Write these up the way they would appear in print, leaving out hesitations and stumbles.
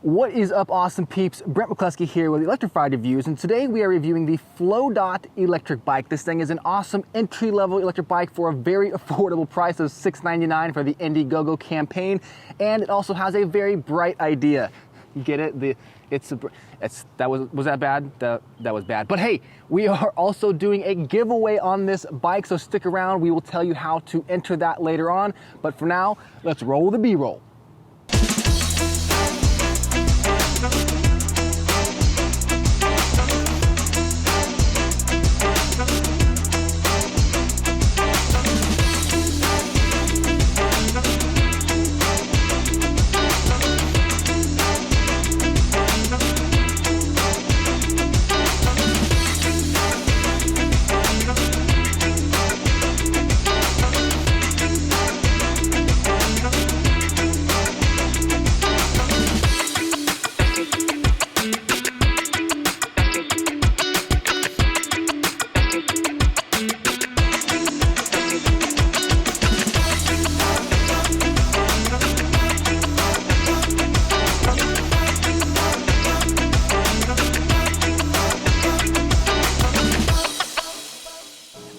What is up, awesome peeps? Brent McCluskey here with Electrified Reviews, and today we are reviewing the Flowdot electric bike. This thing is an awesome entry-level electric bike for a very affordable price of $6.99 for the Indiegogo campaign, and it also has a very bright idea. Get it? Was that bad? That was bad. But hey, we are also doing a giveaway on this bike, so stick around. We will tell you how to enter that later on. But for now, let's roll the B-roll.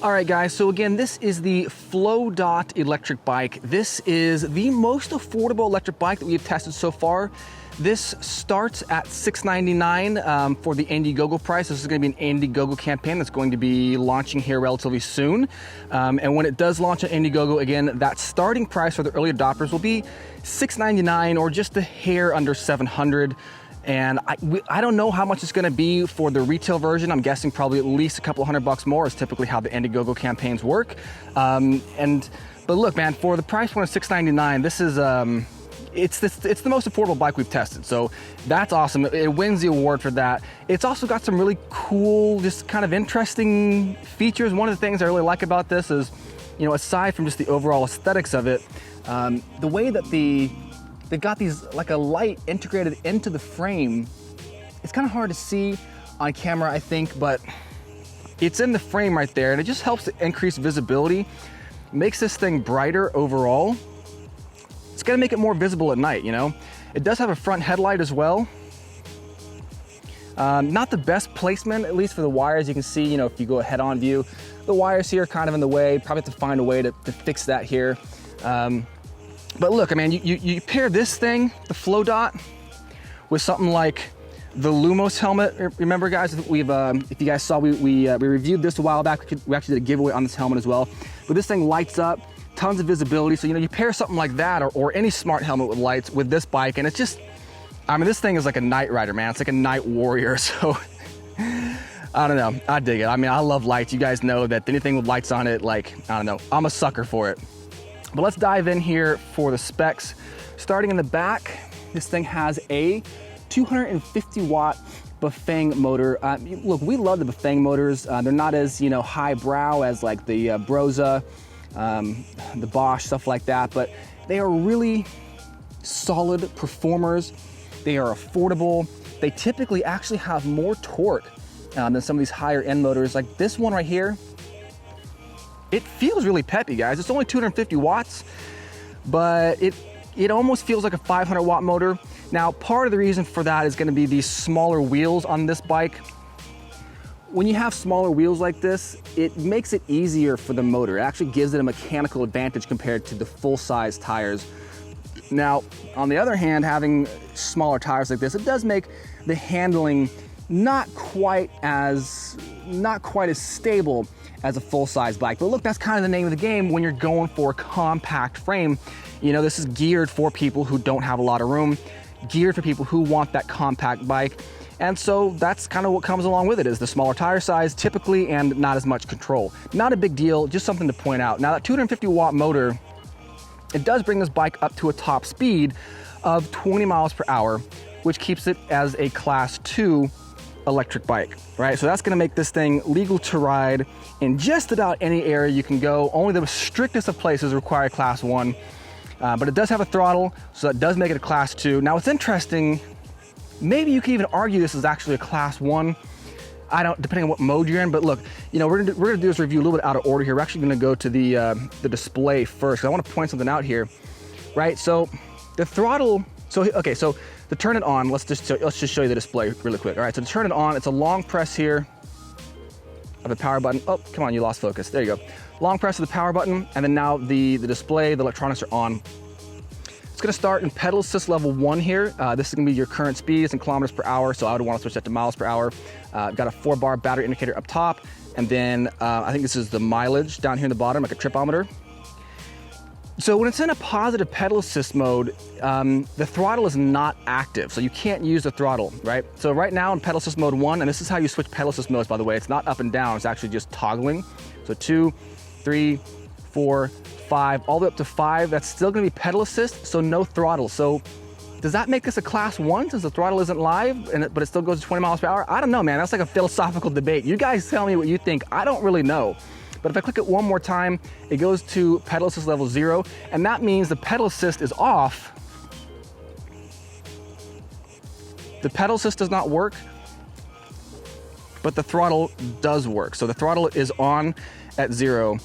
All right, guys, so again, this is the Flowdot electric bike. This is the most affordable electric bike that we've tested so far. This starts at $6.99 for the Indiegogo price. This is going to be an Indiegogo campaign that's going to be launching here relatively soon. And when it does launch on Indiegogo, again, that starting price for the early adopters will be $6.99 or just a hair under $700. And I don't know how much it's gonna be for the retail version. I'm guessing probably at least a couple $100 more is typically how the Indiegogo campaigns work. But look, man, for the price point of $6.99, this is, it's the most affordable bike we've tested. So that's awesome. It wins the award for that. It's also got some really cool, just kind of interesting features. One of the things I really like about this is, you know, aside from just the overall aesthetics of it, the way that they've got these, like a light integrated into the frame. It's kind of hard to see on camera, I think, but it's in the frame right there, and it just helps to increase visibility. Makes this thing brighter overall. It's gonna make it more visible at night, you know? It does have a front headlight as well. Not the best placement, at least for the wires. You can see, you know, if you go a head-on view, the wires here are kind of in the way. Probably have to find a way to fix that here. But look, I mean, you pair this thing, the Flowdot, with something like the Lumos helmet. Remember, guys, we've if you guys saw, we reviewed this a while back. We actually did a giveaway on this helmet as well. But this thing lights up, tons of visibility. So, you know, you pair something like that or any smart helmet with lights with this bike, and it's just, I mean, this thing is like a night rider, man. It's like a night warrior. So I don't know, I dig it. I mean, I love lights. You guys know that anything with lights on it, like, I don't know, I'm a sucker for it. But let's dive in here for the specs. Starting in the back, this thing has a 250 watt Bafang motor. Look, we love the Bafang motors. They're not as, you know, highbrow as like the Broza, the Bosch, stuff like that, but they are really solid performers. They are affordable. They typically actually have more torque than some of these higher end motors. Like this one right here, it feels really peppy, guys. It's only 250 watts, but it almost feels like a 500 watt motor. Now, part of the reason for that is gonna be these smaller wheels on this bike. When you have smaller wheels like this, it makes it easier for the motor. It actually gives it a mechanical advantage compared to the full-size tires. Now, on the other hand, having smaller tires like this, it does make the handling not quite as stable as a full-size bike. But look, that's kind of the name of the game when you're going for a compact frame. You know, this is geared for people who don't have a lot of room, geared for people who want that compact bike. And so that's kind of what comes along with it, is the smaller tire size typically and not as much control. Not a big deal, just something to point out. Now that 250 watt motor, it does bring this bike up to a top speed of 20 miles per hour, which keeps it as a class 2 electric bike, right? So that's gonna make this thing legal to ride in just about any area you can go. Only the strictest of places require class 1, but it does have a throttle, so that does make it a class 2. Now, what's interesting, maybe you could even argue this is actually a class 1. I don't, depending on what mode you're in, but look, you know, we're gonna do this review a little bit out of order here. We're actually gonna go to the display first. I wanna point something out here, right? So the throttle, so To turn it on, let's just show you the display really quick. All right, so to turn it on, it's a long press here of the power button. Oh, come on, you lost focus. There you go. Long press of the power button, and then now the display, the electronics are on. It's gonna start in pedal assist level 1 here. This is gonna be your current speeds in kilometers per hour, so I would wanna switch that to miles per hour. Got a 4-bar battery indicator up top, and then I think this is the mileage down here in the bottom, like a tripometer. So when it's in a positive pedal assist mode, the throttle is not active, so you can't use the throttle, right? So right now in pedal assist mode 1, and this is how you switch pedal assist modes, by the way, it's not up and down, it's actually just toggling. So 2, 3, 4, 5, all the way up to 5, that's still gonna be pedal assist, so no throttle. So does that make this a class 1 since the throttle isn't live, but it still goes to 20 miles per hour? I don't know, man, that's like a philosophical debate. You guys tell me what you think, I don't really know. But if I click it one more time, it goes to pedal assist level 0, and that means the pedal assist is off. The pedal assist does not work, but the throttle does work. So the throttle is on at 0.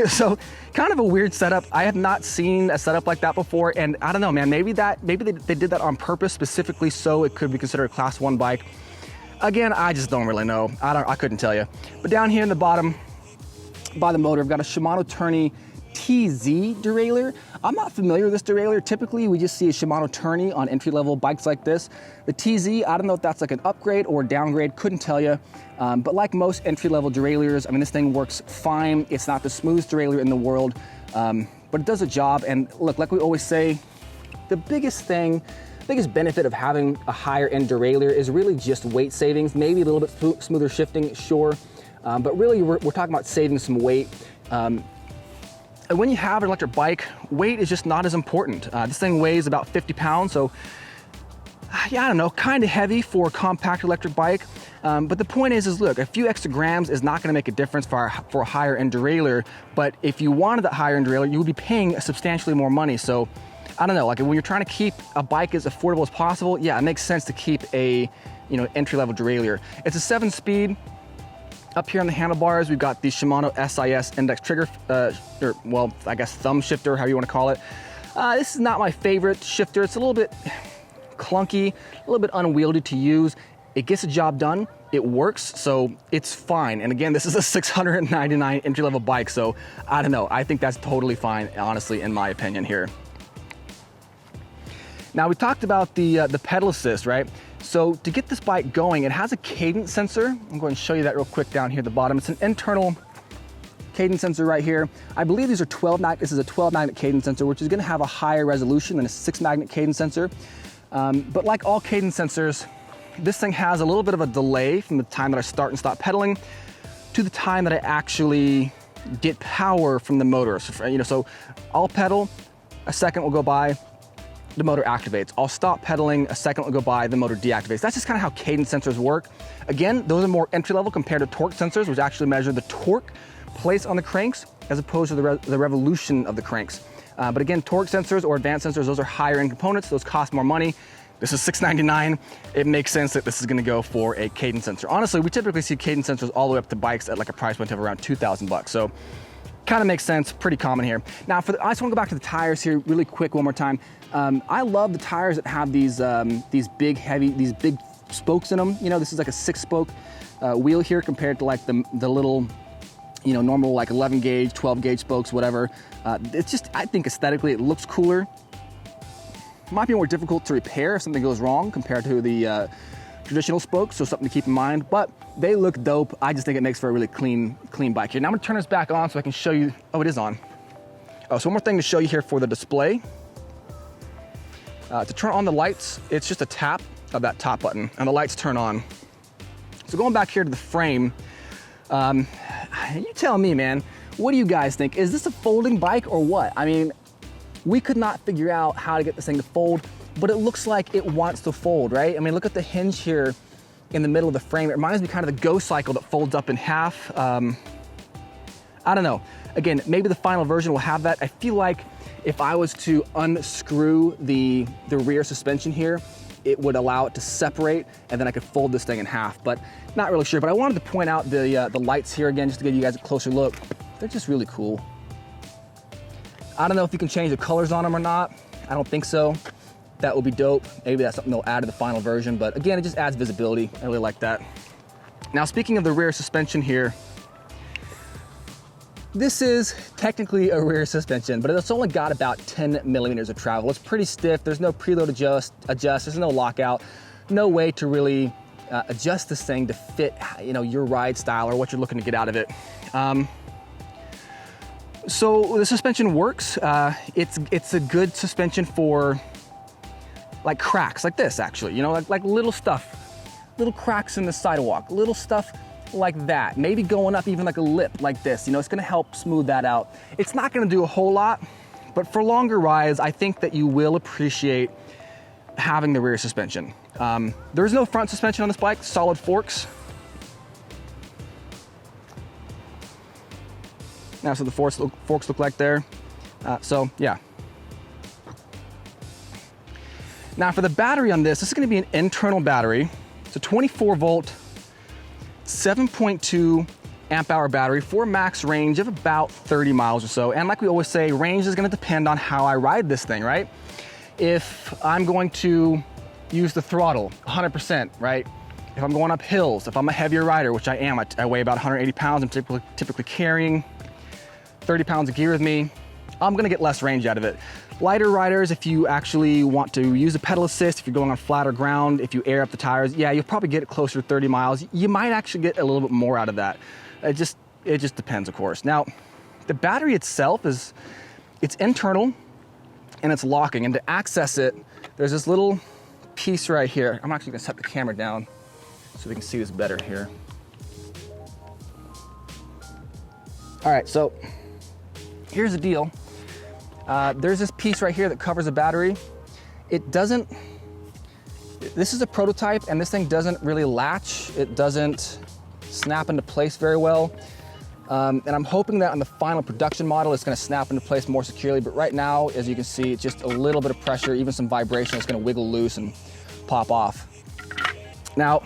So kind of a weird setup. I have not seen a setup like that before, and I don't know, man, maybe they did that on purpose specifically so it could be considered a class 1 bike. Again, I just don't really know. I couldn't tell you. But down here in the bottom, by the motor, I've got a Shimano Tourney TZ derailleur. I'm not familiar with this derailleur. Typically, we just see a Shimano Tourney on entry-level bikes like this. The TZ, I don't know if that's like an upgrade or downgrade, couldn't tell you. But like most entry-level derailleurs, I mean, this thing works fine. It's not the smoothest derailleur in the world, but it does a job. And look, like we always say, the biggest benefit of having a higher end derailleur is really just weight savings, maybe a little bit smoother shifting, sure. But really, we're talking about saving some weight. And when you have an electric bike, weight is just not as important. This thing weighs about 50 pounds, so yeah, I don't know, kind of heavy for a compact electric bike. But the point is look, a few extra grams is not gonna make a difference for a higher end derailleur, but if you wanted that higher end derailleur, you would be paying substantially more money. So I don't know, like when you're trying to keep a bike as affordable as possible, yeah, it makes sense to keep a entry-level derailleur. It's a 7-speed. Up here on the handlebars, we've got the Shimano SIS index trigger, or well, I guess thumb shifter, however you want to call it. This is not my favorite shifter. It's a little bit clunky, a little bit unwieldy to use. It gets the job done, it works, so it's fine. And again, this is a $699 entry-level bike, so I don't know. I think that's totally fine, honestly, in my opinion here. Now, we talked about the pedal assist, right? So to get this bike going, it has a cadence sensor. I'm going to show you that real quick down here at the bottom. It's an internal cadence sensor right here. I believe these are 12-magnet. This is a 12-magnet cadence sensor, which is going to have a higher resolution than a 6-magnet cadence sensor. But like all cadence sensors, this thing has a little bit of a delay from the time that I start and stop pedaling to the time that I actually get power from the motor. So I'll pedal, a second will go by, the motor activates. I'll stop pedaling, a second will go by, the motor deactivates. That's just kind of how cadence sensors work. Again, those are more entry level compared to torque sensors, which actually measure the torque placed on the cranks as opposed to the revolution of the cranks. But again, torque sensors or advanced sensors, those are higher end components, those cost more money. This is $699. It makes sense that this is gonna go for a cadence sensor. Honestly, we typically see cadence sensors all the way up to bikes at like a price point of around 2,000 bucks. So kind of makes sense, pretty common here. Now, I just want to go back to the tires here really quick one more time. I love the tires that have these big spokes in them. You know, this is like a 6-spoke wheel here compared to like the little, normal like 11 gauge, 12 gauge spokes, whatever. It's just, I think aesthetically it looks cooler. It might be more difficult to repair if something goes wrong compared to the traditional spokes, so something to keep in mind, but they look dope. I just think it makes for a really clean bike here. Now I'm gonna turn this back on so I can show you, oh, it is on. Oh, so one more thing to show you here for the display. To turn on the lights, it's just a tap of that top button and the lights turn on. So going back here to the frame, you tell me, man, what do you guys think? Is this a folding bike or what? I mean, we could not figure out how to get this thing to fold, but it looks like it wants to fold, right? I mean, look at the hinge here in the middle of the frame. It reminds me kind of the Go Cycle that folds up in half. I don't know. Again, maybe the final version will have that. I feel like if I was to unscrew the rear suspension here, it would allow it to separate and then I could fold this thing in half, but not really sure. But I wanted to point out the lights here again, just to give you guys a closer look. They're just really cool. I don't know if you can change the colors on them or not. I don't think so. that would be dope. Maybe that's something they'll add to the final version, but again, it just adds visibility. I really like that. Now, speaking of the rear suspension here, this is technically a rear suspension, but it's only got about 10 millimeters of travel. It's pretty stiff. There's no preload adjust, there's no lockout, no way to really adjust this thing to fit, your ride style or what you're looking to get out of it. So the suspension works. It's a good suspension for like cracks like this, actually, like little stuff, little cracks in the sidewalk, little stuff like that. Maybe going up even like a lip like this, it's gonna help smooth that out. It's not gonna do a whole lot, but for longer rides, I think that you will appreciate having the rear suspension. There's no front suspension on this bike, solid forks. Now, so the forks look like there. So yeah. Now for the battery on this is gonna be an internal battery. It's a 24 volt, 7.2 amp hour battery for a max range of about 30 miles or so. And like we always say, range is gonna depend on how I ride this thing, right? If I'm going to use the throttle 100%, right? If I'm going up hills, if I'm a heavier rider, which I am, I weigh about 180 pounds, I'm typically carrying 30 pounds of gear with me, I'm gonna get less range out of it. Lighter riders, if you actually want to use a pedal assist, if you're going on flatter ground, if you air up the tires, yeah, you'll probably get it closer to 30 miles. You might actually get a little bit more out of that. It just depends, of course. Now, the battery itself it's internal and it's locking. And to access it, there's this little piece right here. I'm actually gonna set the camera down so we can see this better here. All right, so here's the deal. There's this piece right here that covers the battery. This is a prototype and this thing doesn't really latch. It doesn't snap into place very well. And I'm hoping that on the final production model, it's gonna snap into place more securely. But right now, as you can see, it's just a little bit of pressure, even some vibration, it's gonna wiggle loose and pop off. Now,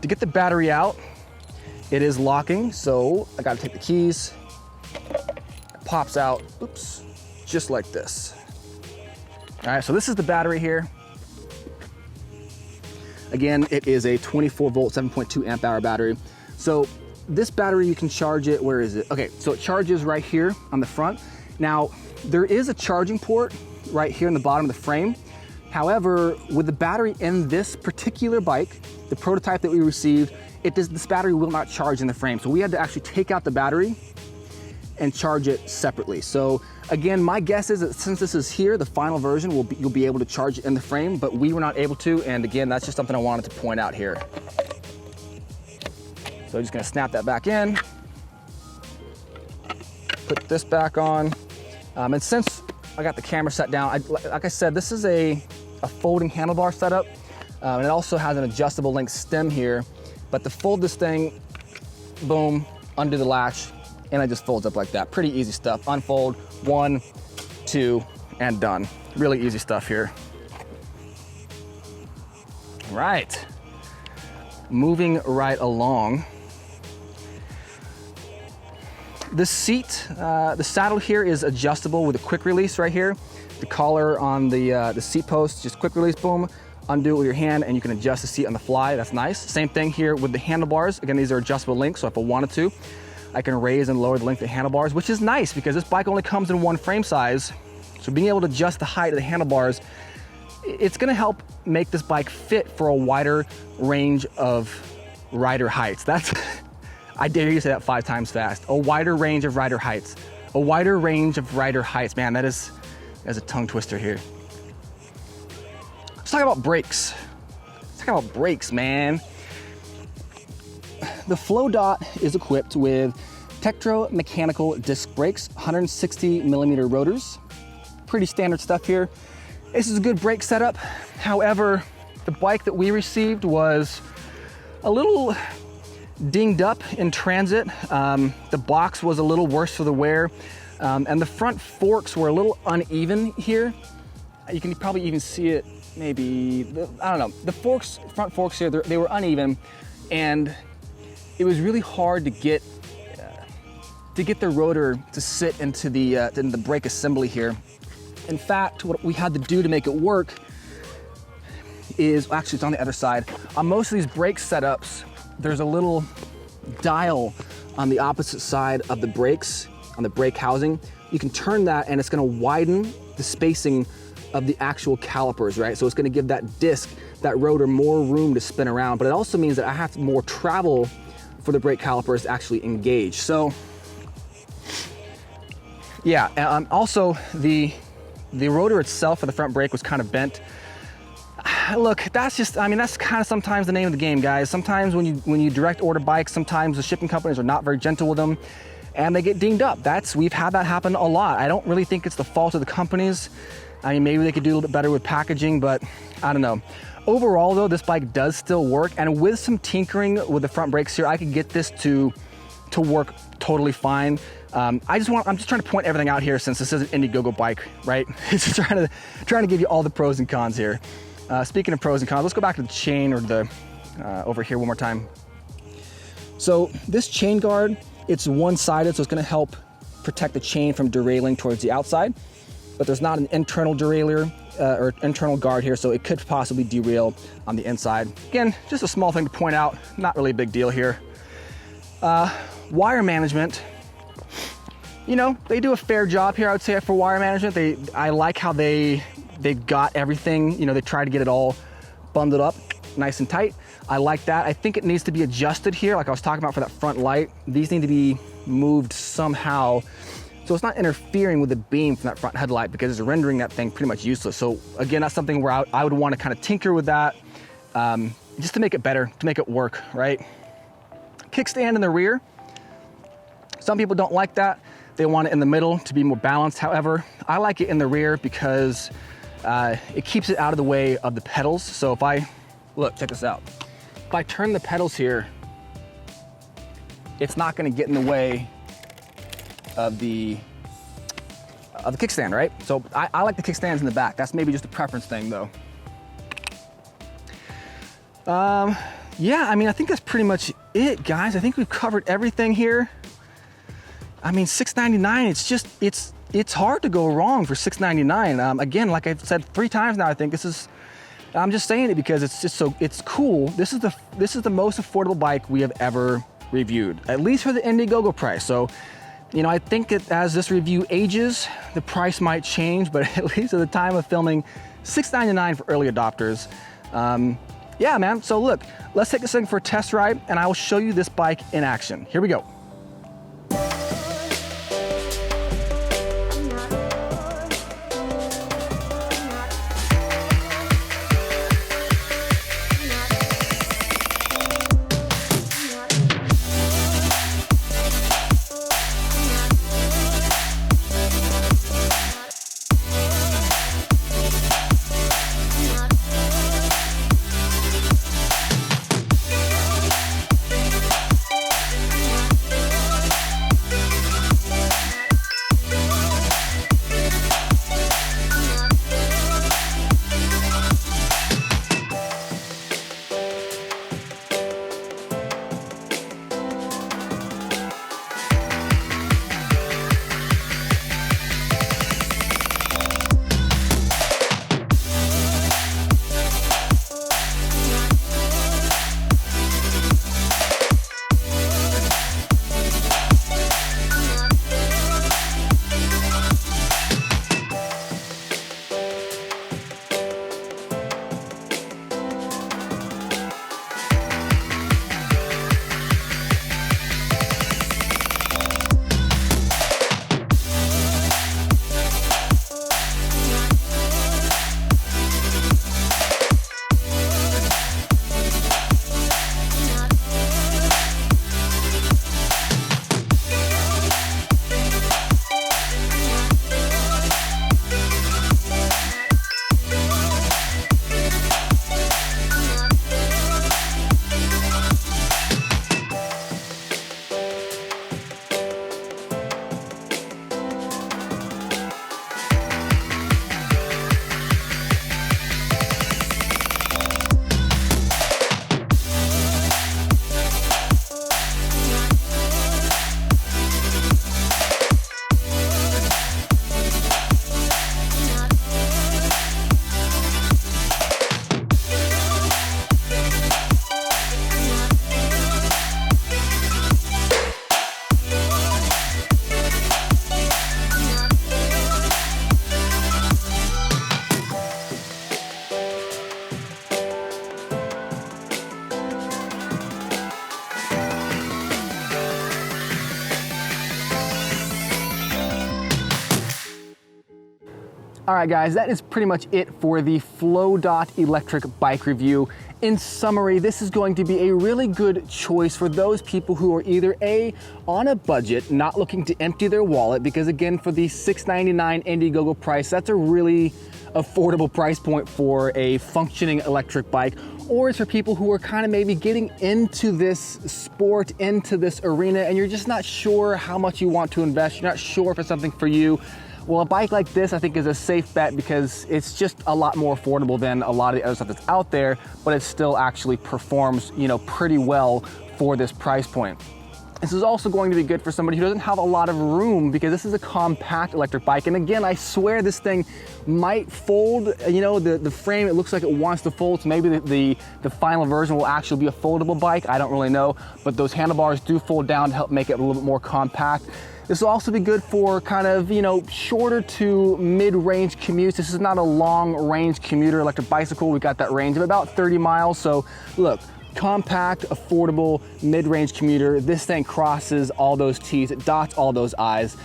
to get the battery out, it is locking. So I gotta take the keys, it pops out, oops, just like this. All right, so this is the battery here. Again, it is a 24 volt, 7.2 amp hour battery. So this battery, you can charge it, where is it? Okay, so it charges right here on the front. Now, there is a charging port right here in the bottom of the frame. However, with the battery in this particular bike, the prototype that we received, this battery will not charge in the frame. So we had to actually take out the battery and charge it separately. So again, my guess is that since this is here, the final version, you'll be able to charge it in the frame, but we were not able to. And again, that's just something I wanted to point out here. So I'm just gonna snap that back in, put this back on. And since I got the camera set down, like I said, this is a folding handlebar setup. And it also has an adjustable link stem here, but to fold this thing, boom, undo the latch, and it just folds up like that. Pretty easy stuff. Unfold, 1, 2, and done. Really easy stuff here. All right, moving right along. The seat, the saddle here is adjustable with a quick release right here. The collar on the seat post, just quick release, boom, undo it with your hand, and you can adjust the seat on the fly. That's nice. Same thing here with the handlebars. Again, these are adjustable links, so if I wanted to, I can raise and lower the length of the handlebars, which is nice because this bike only comes in one frame size. So being able to adjust the height of the handlebars, it's gonna help make this bike fit for a wider range of rider heights. That's, I dare you to say that 5 times fast. A wider range of rider heights. A wider range of rider heights. Man, that's a tongue twister here. Let's talk about brakes. Let's talk about brakes, man. The Flowdot is equipped with Tektro mechanical disc brakes, 160 millimeter rotors. Pretty standard stuff here. This is a good brake setup. However, the bike that we received was a little dinged up in transit. The box was a little worse for the wear. And the front forks were a little uneven here. You can probably even see it, maybe, I don't know. The front forks here, they were uneven, and it was really hard to get the rotor to sit into the brake assembly here. In fact, what we had to do to make it work is, actually it's on the other side. On most of these brake setups, there's a little dial on the opposite side of the brakes, on the brake housing. You can turn that and it's gonna widen the spacing of the actual calipers, right? So it's gonna give that disc, that rotor, more room to spin around, but it also means that I have more travel for the brake calipers to actually engage. So yeah, also the rotor itself for the front brake was kind of bent. Look, that's just, I mean, that's kind of sometimes the name of the game, guys. Sometimes when you direct order bikes, sometimes the shipping companies are not very gentle with them and they get dinged up. We've had that happen a lot. I don't really think it's the fault of the companies. I mean, maybe they could do a little bit better with packaging, but I don't know. Overall though, this bike does still work, and with some tinkering with the front brakes here, I could get this to work totally fine. I'm just trying to point everything out here since this is an Indiegogo bike, right? It's just trying to give you all the pros and cons here. Speaking of pros and cons, let's go back to the chain, or the over here one more time. So this chain guard, it's one-sided, so it's gonna help protect the chain from derailing towards the outside, but there's not an internal derailleur or internal guard here, so it could possibly derail on the inside. Again, just a small thing to point out, not really a big deal here. Wire management, you know, they do a fair job here, I would say, for wire management. I like how they've got everything, you know, they try to get it all bundled up nice and tight. I like that. I think it needs to be adjusted here, like I was talking about for that front light. These need to be moved somehow so it's not interfering with the beam from that front headlight, because it's rendering that thing pretty much useless. So again, that's something where I would want to kind of tinker with that, just to make it better, to make it work, right? Kickstand in the rear. Some people don't like that. They want it in the middle to be more balanced. However, I like it in the rear because it keeps it out of the way of the pedals. So if look, check this out. If I turn the pedals here, it's not gonna get in the way of the kickstand, right? So I like the kickstands in the back. That's maybe just a preference thing though. Yeah, I mean, I think that's pretty much it, guys. I think we've covered everything here. I mean, $699, it's hard to go wrong for $699. Again, like I've said 3 times now, I think I'm just saying it because it's cool. This is the most affordable bike we have ever reviewed, at least for the Indiegogo price. So, you know, I think that as this review ages, the price might change, but at least at the time of filming, $699 for early adopters. Yeah, man, so look, let's take this thing for a test ride and I will show you this bike in action. Here we go. All right, guys, that is pretty much it for the Flowdot electric bike review. In summary, this is going to be a really good choice for those people who are either A, on a budget, not looking to empty their wallet, because again, for the $699 Indiegogo price, that's a really affordable price point for a functioning electric bike, or it's for people who are kind of maybe getting into this sport, into this arena, and you're just not sure how much you want to invest, you're not sure if it's something for you. Well, a bike like this, I think, is a safe bet because it's just a lot more affordable than a lot of the other stuff that's out there, but it still actually performs, you know, pretty well for this price point. This is also going to be good for somebody who doesn't have a lot of room, because this is a compact electric bike. And again, I swear this thing might fold, you know, the frame, it looks like it wants to fold, so maybe the final version will actually be a foldable bike. I don't really know, but those handlebars do fold down to help make it a little bit more compact. This will also be good for kind of, you know, shorter to mid-range commutes. This is not a long-range commuter electric bicycle. We got that range of about 30 miles. So look, compact, affordable, mid-range commuter. This thing crosses all those T's, it dots all those I's.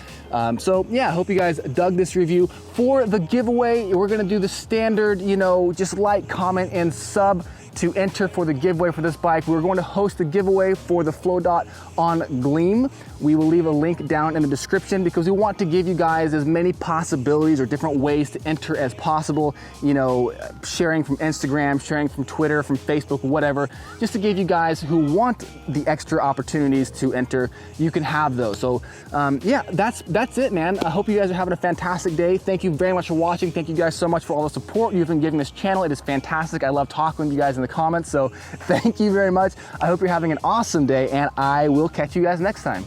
So yeah, I hope you guys dug this review. For the giveaway, we're gonna do the standard, you know, just like, comment, and sub to enter for the giveaway for this bike. We're going to host the giveaway for the Flowdot on Gleam. We will leave a link down in the description because we want to give you guys as many possibilities or different ways to enter as possible. You know, sharing from Instagram, sharing from Twitter, from Facebook, whatever, just to give you guys who want the extra opportunities to enter, you can have those. So yeah, that's it, man. I hope you guys are having a fantastic day. Thank you very much for watching. Thank you guys so much for all the support you've been giving this channel. It is fantastic. I love talking with you guys in the comments, so thank you very much. I hope you're having an awesome day, and I will catch you guys next time.